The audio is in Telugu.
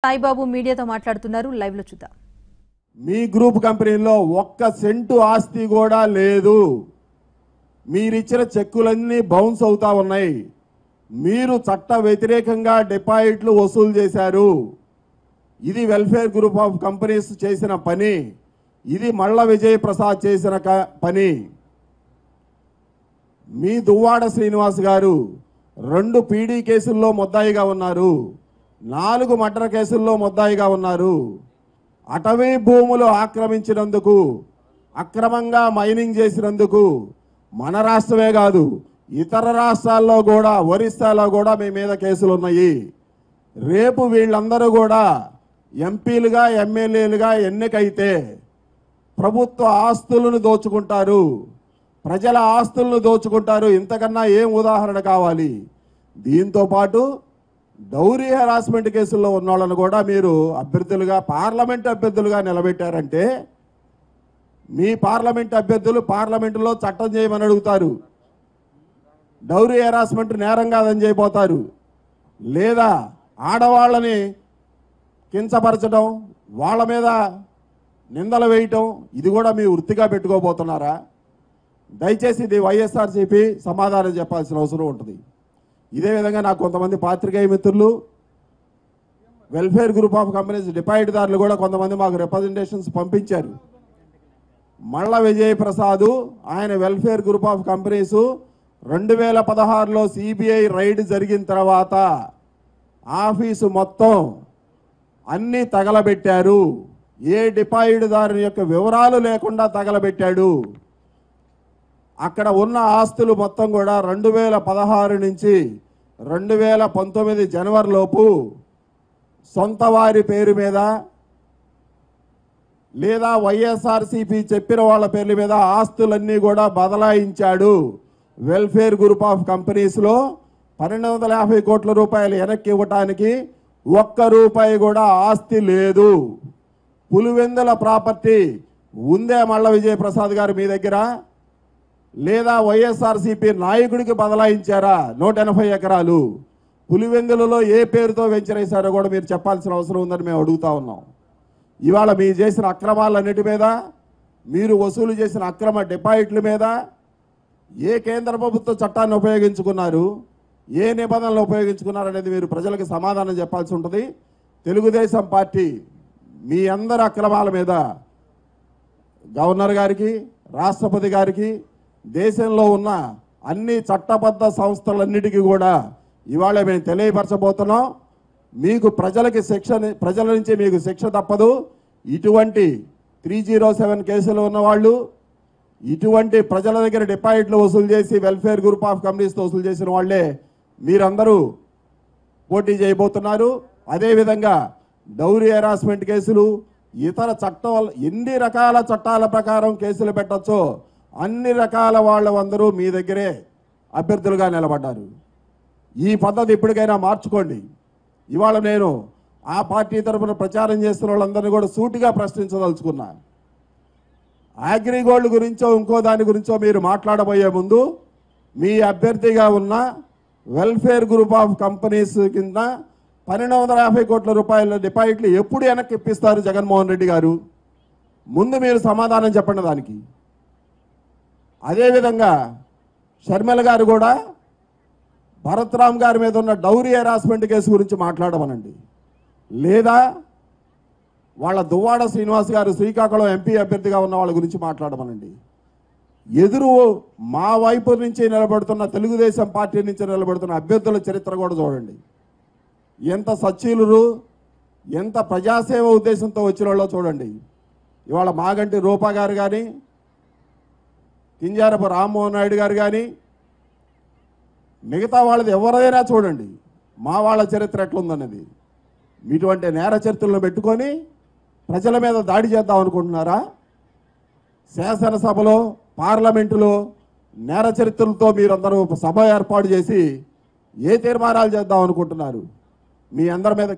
సాయిబాబు మీడియాతో మాట్లాడుతున్నారు. లైవ్ లో చూద్దాం. మీ గ్రూప్ కంపెనీలో ఒక్క సెంటు ఆస్తి కూడా లేదు. మీరిచ్చిన చెక్కులన్నీ బౌన్స్ అవుతా ఉన్నాయి. మీరు చట్ట వ్యతిరేకంగా డిపాజిట్లు వసూలు చేశారు. ఇది వెల్ఫేర్ గ్రూప్ ఆఫ్ కంపెనీస్ చేసిన పని. ఇది మల్ల విజయ్ ప్రసాద్ చేసిన పని. మీ దువ్వాడ శ్రీనివాస్ గారు 2 పీడీ కేసుల్లో ముద్దాయిగా ఉన్నారు. 4 మర్డర్ కేసుల్లో ముద్దాయిగా ఉన్నారు. అటవీ భూములు ఆక్రమించినందుకు, అక్రమంగా మైనింగ్ చేసినందుకు మన రాష్ట్రమే కాదు ఇతర రాష్ట్రాల్లో కూడా, ఒరిస్సాలో కూడా మీ మీద కేసులు ఉన్నాయి. రేపు వీళ్ళందరూ కూడా ఎంపీలుగా, ఎమ్మెల్యేలుగా ఎన్నికైతే ప్రభుత్వ ఆస్తులను దోచుకుంటారు, ప్రజల ఆస్తులను దోచుకుంటారు. ఇంతకన్నా ఏం ఉదాహరణ కావాలి? దీంతో పాటు డౌరీ హెరాస్మెంట్ కేసుల్లో ఉన్న వాళ్ళను కూడా మీరు అభ్యర్థులుగా, పార్లమెంట్ అభ్యర్థులుగా నిలబెట్టారంటే మీ పార్లమెంట్ అభ్యర్థులు పార్లమెంటులో చట్టం చేయమని అడుగుతారు. డౌరీ హెరాస్మెంట్ నేరం కాదని చేయబోతారు. లేదా ఆడవాళ్ళని కించపరచడం, వాళ్ళ మీద నిందలు వేయటం, ఇది కూడా మీ వృత్తిగా పెట్టుకోబోతున్నారా? దయచేసి ఇది వైఎస్ఆర్సీపీ సమాధానం చెప్పాల్సిన అవసరం ఉంటుంది. ఇదే విధంగా నాకు కొంతమంది పాత్రికేయ మిత్రులు, వెల్ఫేర్ గ్రూప్ ఆఫ్ కంపెనీస్ డిపాజిట్దారులు కూడా కొంతమంది మాకు రిప్రజెంటేషన్స్ పంపించారు. మల్ల విజయ్ ప్రసాద్ ఆయన వెల్ఫేర్ గ్రూప్ ఆఫ్ కంపెనీస్ 2016లో సిబిఐ రైడ్ జరిగిన తర్వాత ఆఫీసు మొత్తం అన్ని తగలబెట్టారు. ఏ డిపాజిట్దారు యొక్క వివరాలు లేకుండా తగలబెట్టాడు. అక్కడ ఉన్న ఆస్తులు మొత్తం కూడా 2016 నుంచి 2019 జనవరి లోపు సొంత వారి పేరు మీద లేదా వైఎస్ఆర్సీపీ చెప్పిన వాళ్ళ పేర్ల మీద ఆస్తులన్నీ కూడా బదలాయించాడు. వెల్ఫేర్ గ్రూప్ ఆఫ్ కంపెనీస్లో 1250 కోట్ల రూపాయలు వెనక్కి ఇవ్వటానికి ₹1 కూడా ఆస్తి లేదు. పులివెందుల ప్రాపర్టీ ఉందే మల్ల విజయ్ ప్రసాద్ గారు మీ దగ్గర? లేదా వైఎస్ఆర్సీపీ నాయకుడికి బదలాయించారా 180 ఎకరాలు? పులివెందులలో ఏ పేరుతో వెంచరేశారో కూడా మీరు చెప్పాల్సిన అవసరం ఉందని మేము అడుగుతా ఉన్నాం. ఇవాళ మీరు చేసిన అక్రమాలన్నిటి మీద, మీరు వసూలు చేసిన అక్రమ డిపాజిట్ల మీద ఏ కేంద్ర ప్రభుత్వ చట్టాన్ని ఉపయోగించుకున్నారు, ఏ నిబంధనలు ఉపయోగించుకున్నారు అనేది మీరు ప్రజలకు సమాధానం చెప్పాల్సి ఉంటుంది. తెలుగుదేశం పార్టీ మీ అందరి అక్రమాల మీద గవర్నర్ గారికి, రాష్ట్రపతి గారికి, దేశంలో ఉన్న అన్ని చట్టబద్ధ సంస్థలన్నిటికీ కూడా ఇవాళ మేము తెలియపరచబోతున్నాం. మీకు ప్రజల నుంచి మీకు శిక్ష తప్పదు. ఇటువంటి 307 కేసులు ఉన్నవాళ్ళు, ఇటువంటి ప్రజల దగ్గర డిపాజిట్లు వసూలు చేసి వెల్ఫేర్ గ్రూప్ ఆఫ్ కంపెనీస్తో వసూలు చేసిన వాళ్లే మీరందరూ పోటీ చేయబోతున్నారు. అదేవిధంగా డౌరీ హెరాస్మెంట్ కేసులు, ఇతర చట్టాలు, ఎన్ని రకాల చట్టాల ప్రకారం కేసులు పెట్టచ్చో అన్ని రకాల వాళ్ళందరూ మీ దగ్గరే అభ్యర్థులుగా నిలబడ్డారు. ఈ పద్ధతి ఇప్పటికైనా మార్చుకోండి. ఇవాళ నేను ఆ పార్టీ తరఫున ప్రచారం చేస్తున్న వాళ్ళందరినీ కూడా సూటిగా ప్రశ్నించదలుచుకున్నా. అగ్రిగోల్డ్ గురించో ఇంకో దాని గురించో మీరు మాట్లాడబోయే ముందు మీ అభ్యర్థిగా ఉన్న వెల్ఫేర్ గ్రూప్ ఆఫ్ కంపెనీస్ కింద 1250 కోట్ల రూపాయల డిపాజిట్లు ఎప్పుడు వెనక్కి ఇప్పిస్తారు జగన్మోహన్ రెడ్డి గారు? ముందు మీరు సమాధానం చెప్పండి దానికి. అదేవిధంగా షర్మిల గారు కూడా భరత్రామ్ గారి మీద ఉన్న డౌరీ హెరాస్మెంట్ కేసు గురించి మాట్లాడమనండి. లేదా వాళ్ళ దువ్వాడ శ్రీనివాస్ గారు శ్రీకాకుళం ఎంపీ అభ్యర్థిగా ఉన్న వాళ్ళ గురించి మాట్లాడమనండి. ఎదురు మా వైపు నుంచి నిలబడుతున్న, తెలుగుదేశం పార్టీ నుంచి నిలబడుతున్న అభ్యర్థుల చరిత్ర కూడా చూడండి. ఎంత సచ్చీలురు, ఎంత ప్రజాసేవ ఉద్దేశంతో వచ్చిన వాళ్ళో చూడండి. ఇవాళ మాగంటి రూపా గారు కానీ, కింజారపు రామ్మోహన్ నాయుడు గారు కానీ, మిగతా వాళ్ళది ఎవరైనా చూడండి మా వాళ్ళ చరిత్ర ఎట్లుందన్నది. ఇటువంటి నేర చరిత్రలను పెట్టుకొని ప్రజల మీద దాడి చేద్దాం అనుకుంటున్నారా? శాసనసభలో, పార్లమెంటులో నేర చరిత్రలతో మీరందరూ సభ ఏర్పాటు చేసి ఏ తీర్మానాలు చేద్దాం అనుకుంటున్నారు? మీ అందరి మీద